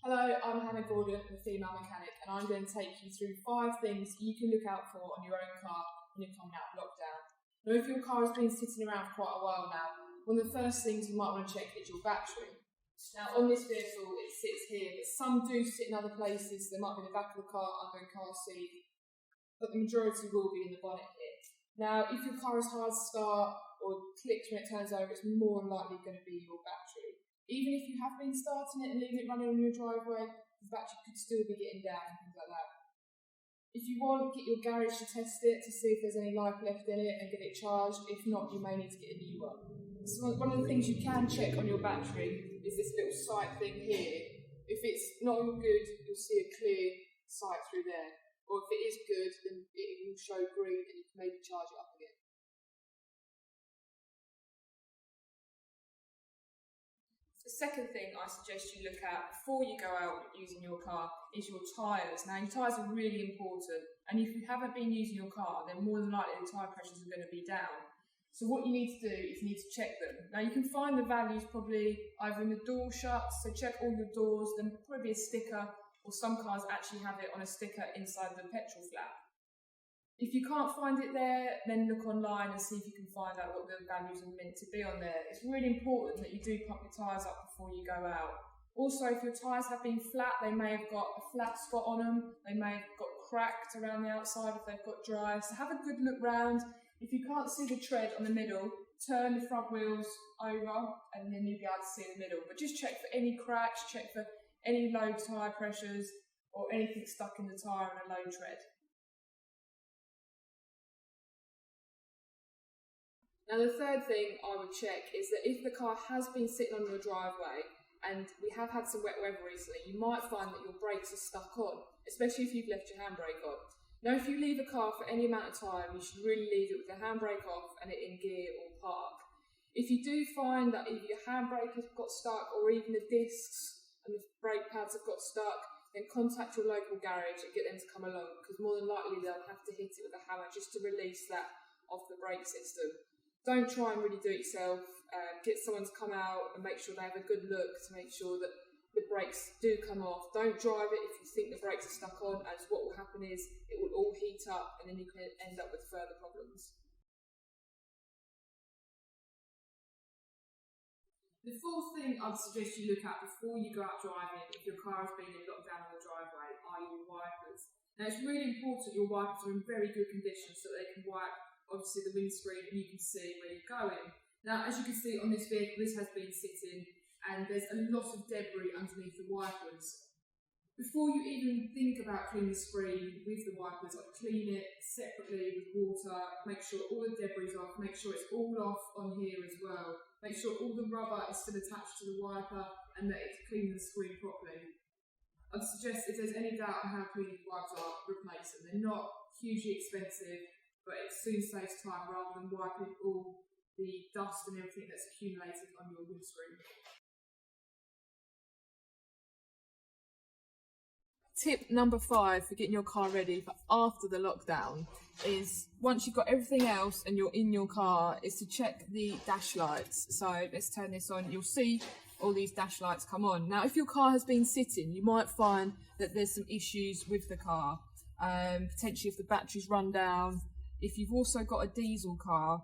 Hello, I'm Hannah Gordon, the female mechanic, and I'm going to take you through 5 things you can look out for on your own car when you're coming out of lockdown. Now, if your car has been sitting around for quite a while now, one of the first things you might want to check is your battery. Now, on this vehicle, it sits here, but some do sit in other places. They might be in the back of the car, under a car seat, but the majority will be in the bonnet here. Now, if your car is hard to start or clicks when it turns over, it's more than likely going to be your battery. Even if you have been starting it and leaving it running on your driveway, the battery could still be getting down and things like that. If you want, get your garage to test it to see if there's any life left in it and get it charged. If not, you may need to get a new one. So one of the things you can check on your battery is this little sight thing here. If it's not all good, you'll see a clear sight through there. Or if it is good, then it will show green and you can maybe charge it up again. The second thing I suggest you look at before you go out using your car is your tyres. Now, your tyres are really important, and if you haven't been using your car, then more than likely the tyre pressures are going to be down. So what you need to do is you need to check them. Now, you can find the values probably either in the door shuts, so check all your doors, then probably a sticker, or some cars actually have it on a sticker inside the petrol flap. If you can't find it there, then look online and see if you can find out what the values are meant to be on there. It's really important that you do pump your tyres up before you go out. Also, if your tyres have been flat, they may have got a flat spot on them. They may have got cracked around the outside if they've got dry. So have a good look round. If you can't see the tread on the middle, turn the front wheels over and then you'll be able to see the middle. But just check for any cracks, check for any low tyre pressures or anything stuck in the tyre on a low tread. Now, the third thing I would check is that if the car has been sitting on your driveway, and we have had some wet weather recently, you might find that your brakes are stuck on, especially if you've left your handbrake on. Now, if you leave a car for any amount of time, you should really leave it with the handbrake off and it in gear or park. If you do find that either your handbrake has got stuck or even the discs and the brake pads have got stuck, then contact your local garage and get them to come along, because more than likely they'll have to hit it with a hammer just to release that off the brake system. Don't try and really do it yourself. Get someone to come out and make sure they have a good look to make sure that the brakes do come off. Don't drive it if you think the brakes are stuck on, as what will happen is it will all heat up and then you can end up with further problems. The fourth thing I'd suggest you look at before you go out driving if your car has been in lockdown on the driveway are your wipers. Now, it's really important your wipers are in very good condition so that they can wipe obviously the windscreen and you can see where you're going. Now, as you can see on this vehicle, this has been sitting and there's a lot of debris underneath the wipers. Before you even think about cleaning the screen with the wipers, I'd clean it separately with water, make sure all the debris is off, make sure it's all off on here as well. Make sure all the rubber is still attached to the wiper and that it's cleaning the screen properly. I'd suggest if there's any doubt on how clean these wipers are, replace them. They're not hugely expensive, but it soon saves time rather than wiping all the dust and everything that's accumulated on your windscreen. Tip number 5 for getting your car ready for after the lockdown is, once you've got everything else and you're in your car, is to check the dash lights. So let's turn this on. You'll see all these dash lights come on. Now, if your car has been sitting, you might find that there's some issues with the car. Potentially if the battery's run down. If you've also got a diesel car,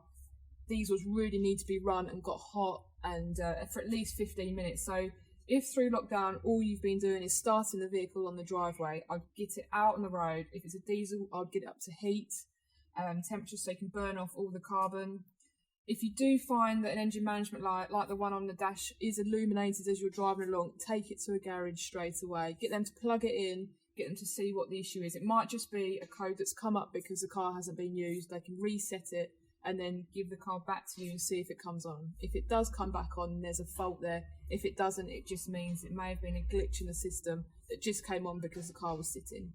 diesels really need to be run and got hot and for at least 15 minutes. So if through lockdown all you've been doing is starting the vehicle on the driveway, I'd get it out on the road. If it's a diesel, I'd get it up to heat temperature so you can burn off all the carbon. If you do find that an engine management light, like the one on the dash, is illuminated as you're driving along, take it to a garage straight away. Get them to plug it in, get them to see what the issue is. It might just be a code that's come up because the car hasn't been used. They can reset it and then give the car back to you and see if it comes on. If it does come back on, there's a fault there. If it doesn't, it just means it may have been a glitch in the system that just came on because the car was sitting.